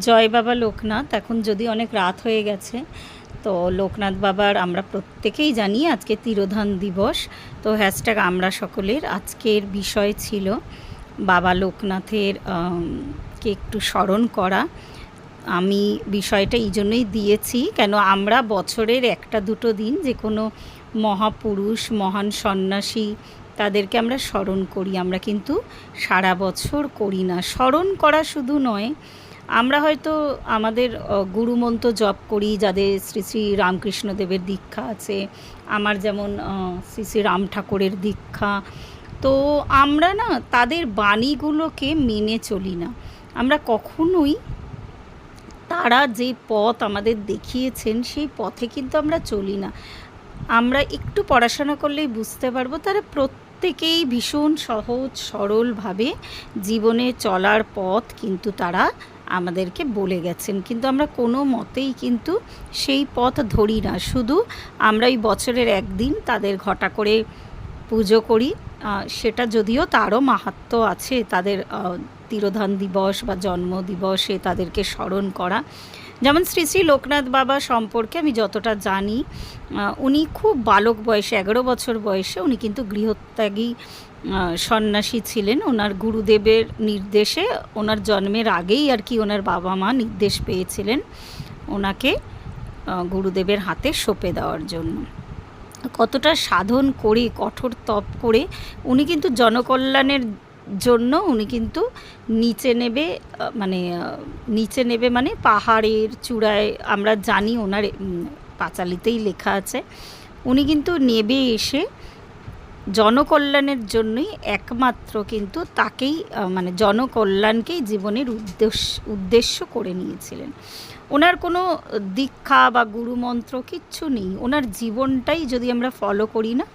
জয় বাবা লোকনাথ। এখন যদি অনেক রাত হয়ে গেছে, তো লোকনাথ বাবার আমরা প্রত্যেকেই জানি আজকে তিরোধান দিবস। তো হ্যাশট্যাগ আমরা সকলের আজকের বিষয় ছিল বাবা লোকনাথের কে একটু স্মরণ করা। আমি বিষয়টা এই জন্যই দিয়েছি, কেন আমরা বছরের একটা দুটো দিন যে কোনো মহাপুরুষ মহান সন্ন্যাসী তাদেরকে আমরা স্মরণ করি, আমরা কিন্তু সারা বছর করি না। স্মরণ করা শুধু নয়, আমরা হয়তো আমাদের গুরুমন্ত্র জপ করি, যাদের শ্রী শ্রী রামকৃষ্ণদেবের দীক্ষা আছে, আমার যেমন শ্রী শ্রী রাম ঠাকুরের দীক্ষা। তো আমরা না তাদের বাণীগুলোকে মেনে চলি না। আমরা কখনোই তারা যে পথ আমাদের দেখিয়েছেন সেই পথে কিন্তু আমরা চলি না। আমরা একটু পড়াশোনা করলেই বুঝতে পারবো তারা প্রত্যেকেই ভীষণ সহজ সরলভাবে জীবনে চলার পথ কিন্তু তারা আমাদেরকে বলে গেছেন, কিন্তু আমরা কোনো মতেই কিন্তু সেই পথ ধরি না। শুধু আমরা এই বছরের একদিন তাদের ঘটা করে পুজো করি, সেটা যদিও তারও মাহাত্ম্য আছে, তাদের তিরোধান দিবস বা জন্ম দিবসে তাদেরকে স্মরণ করা। যেমন শ্রী শ্রী লোকনাথ বাবা সম্পর্কে আমি যতটা জানি, উনি খুব বালক বয়সে 11 বছর বয়সে উনি কিন্তু গৃহত্যাগী সন্ন্যাসী ছিলেন। ওনার গুরুদেবের নির্দেশে, ওনার জন্মের আগেই আর কি ওনার বাবা মা নির্দেশ পেয়েছিলেন ওনাকে গুরুদেবের হাতে সঁপে দেওয়ার জন্য। কতটা সাধন করে, কঠোর তপ করে উনি কিন্তু জনকল্যাণের জন্য উনি কিন্তু নিচে নেবে মানে পাহাড়ের চূড়ায়, আমরা জানি ওনার পাঁচালিতেই লেখা আছে, উনি কিন্তু নেবে এসে জনকল্যাণের জন্যই একমাত্র কিন্তু তাকেই জনকল্যাণকেই জীবনের উদ্দেশ্য করে নিয়েছিলেন। ওনার কোনো দীক্ষা বা গুরুমন্ত্র কিচ্ছু নেই, ওনার জীবনটাই যদি আমরা ফলো করি না,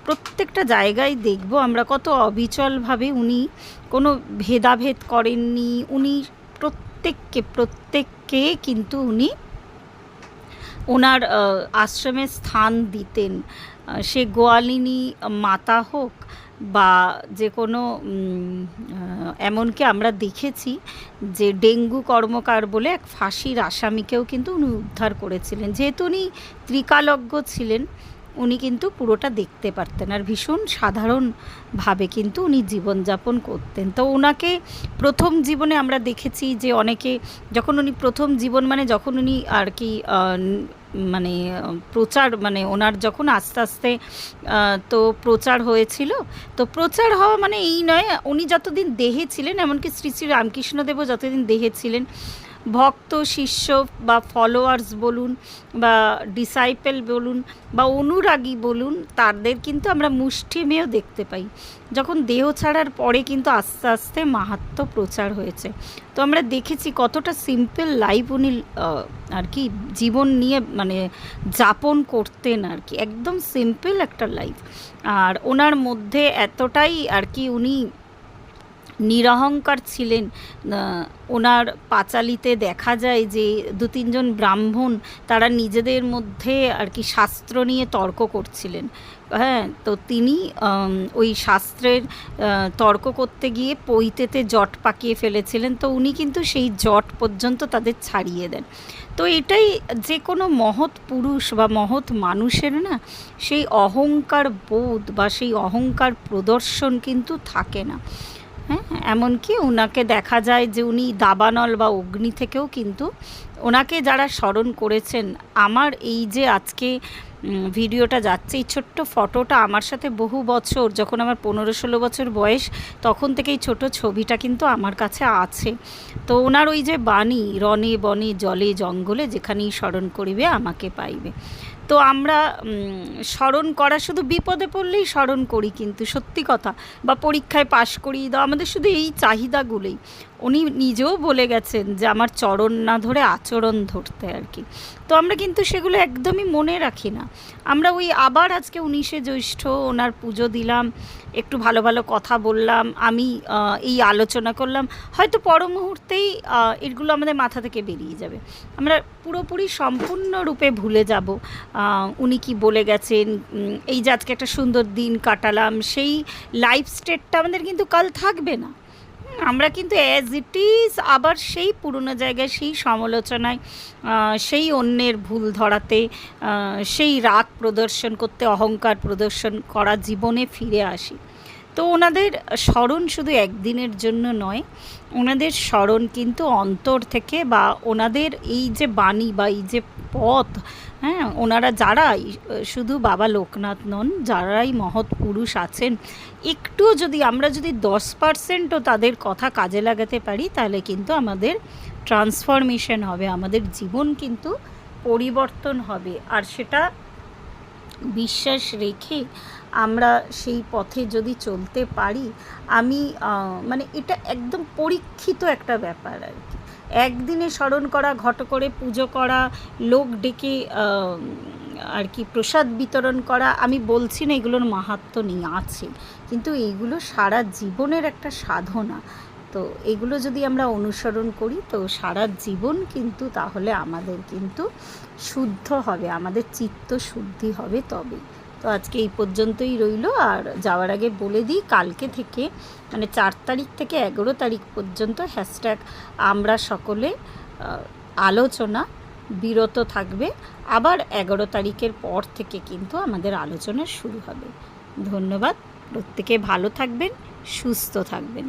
প্রত্যেকটা জায়গায় দেখব আমরা কত অবিচলভাবে উনি কোনো ভেদাভেদ করেননি। উনি প্রত্যেককে কিন্তু উনি ওনার আশ্রমে স্থান দিতেন। সে গোয়ালিনী মাতা হোক বা যে কোনো, এমনকি আমরা দেখেছি যে ডেঙ্গু কর্মকার বলে এক ফাঁসির আসামিকেও কিন্তু উনি উদ্ধার করেছিলেন। যেহেতু উনি ত্রিকালজ্ঞ ছিলেন, উনি কিন্তু পুরোটা দেখতে পারতেন, আর ভীষণ সাধারণভাবে কিন্তু উনি জীবনযাপন করতেন। তো ওনাকে প্রথম জীবনে আমরা দেখেছি যে অনেকে যখন উনি প্রথম জীবন যখন উনি আর কি প্রচার ওনার যখন আস্তে আস্তে তো প্রচার হয়েছিল, তো প্রচার হওয়া এই নয়, উনি যতদিন দেহে ছিলেন, এমনকি শ্রী শ্রী রামকৃষ্ণদেবও যতদিন দেহে ছিলেন, ভক্ত শিষ্য বা ফলোয়ার্স বলুন বা ডিসাইপেল বলুন বা অনুরাগী বলুন, তাদের কিন্তু আমরা মুষ্টিমেয় দেখতে পাই। যখন দেহ ছাড়ার পরে কিন্তু আস্তে আস্তে মাহাত্ম্য প্রচার হয়েছে। তো আমরা দেখেছি কতটা সিম্পল লাইফ উনি আর কি জীবন নিয়ে যাপন করতেন আর কি, একদম সিম্পল একটা লাইফ। আর ওনার মধ্যে এতটাই আর কি উনি নিরহংকার ছিলেন। ওনার পাঁচালিতে দেখা যায় যে 2-3 জন ব্রাহ্মণ তারা নিজেদের মধ্যে আর কি শাস্ত্র নিয়ে তর্ক করছিলেন। হ্যাঁ, তো তিনি ওই শাস্ত্রের তর্ক করতে গিয়ে পৈতেতে জট পাকিয়ে ফেলেছিলেন। তো উনি কিন্তু সেই জট পর্যন্ত তাদের ছাড়িয়ে দেন। তো এটাই যে কোনো মহৎ পুরুষ বা মহৎ মানুষের না সেই অহংকার বোধ বা সেই অহংকার প্রদর্শন কিন্তু থাকে না। হ্যাঁ, এমনকি ওনাকে দেখা যায় যে উনি দাবানল বা অগ্নি থেকেও কিন্তু ওনাকে যারা স্মরণ করেছেন, আমার এই যে আজকে ভিডিওটা যাচ্ছে, এই ছোট্ট ফটোটা আমার সাথে বহু বছর, যখন আমার 15-16 বছর বয়স, তখন থেকে এই ছোটো ছবিটা কিন্তু আমার কাছে আছে। তো ওনার ওই যে বাণী, রণে বনে জলে জঙ্গলে যেখানেই স্মরণ করিবে আমাকে পাইবে। তো আমরা স্মরণ করা শুধু বিপদে পড়লেই স্মরণ করি, কিন্তু সত্যি কথা, বা পরীক্ষায় পাশ করিয়ে দাও, আমাদের শুধু এই চাহিদাগুলোই। উনি নিজেও বলে গেছেন যে আমার চরণ না ধরে আচরণ ধরতে আর কি। তো আমরা কিন্তু সেগুলো একদমই মনে রাখি না। আমরা ওই আবার আজকে 19শে জ্যৈষ্ঠ ওনার পুজো দিলাম, একটু ভালো ভালো কথা বললাম, আমি এই আলোচনা করলাম, হয়তো পর মুহূর্তেই এগুলো আমাদের মাথা থেকে বেরিয়ে যাবে, আমরা পুরোপুরি সম্পূর্ণরূপে ভুলে যাব উনি কি বলে গেছেন। এই যে আজকে একটা সুন্দর দিন কাটালাম, সেই লাইফ স্টেটটা আমাদের কিন্তু কাল থাকবে না। আমরা কিন্তু অ্যাজ ইট ইজ আবার সেই পুরনো জায়গায়, সেই সমালোচনায়, সেই অন্যের ভুল ধরাতে, সেই রাগ প্রদর্শন করতে, অহংকার প্রদর্শন করা জীবনে ফিরে আসি। তো ওনাদের স্মরণ শুধু একদিনের জন্য নয়, ওনাদের স্মরণ কিন্তু অন্তর থেকে, বা ওনাদের এই যে বাণী বা এই যে পথ, হ্যাঁ, ওনারা যারাই, শুধু বাবা লোকনাথ নন, যারাই মহৎ পুরুষ আছেন, একটুও যদি আমরা যদি 10%ও তাদের কথা কাজে লাগাতে পারি, তাহলে কিন্তু আমাদের ট্রান্সফরমেশন হবে, আমাদের জীবন কিন্তু পরিবর্তন হবে। আর সেটা বিশ্বাস রেখে আমরা সেই পথে যদি চলতে পারি, আমি মানে এটা একদম পরীক্ষিত একটা ব্যাপার আর কি। একদিনে স্মরণ করা, ঘট করে পুজো করা, লোক ডেকে আর কি প্রসাদ বিতরণ করা, আমি বলছি না এগুলোর মাহাত্ম্য নেই, আছে, কিন্তু এইগুলো সারা জীবনের একটা সাধনা। তো এগুলো যদি আমরা অনুসরণ করি, তো সারা জীবন কিন্তু তাহলে আমাদের কিন্তু শুদ্ধ হবে, আমাদের চিত্ত শুদ্ধি হবে তবেই। তো আজকে এই পর্যন্তই রইল। আর যাওয়ার আগে বলে দিই, কালকে থেকে মানে 4 তারিখ থেকে 11 তারিখ পর্যন্ত হ্যাশট্যাগ আমরা সকলে আলোচনা বিরত থাকবে। আবার 11 তারিখের পর থেকে কিন্তু আমাদের আলোচনা শুরু হবে। ধন্যবাদ, প্রত্যেকে ভালো থাকবেন, সুস্থ থাকবেন।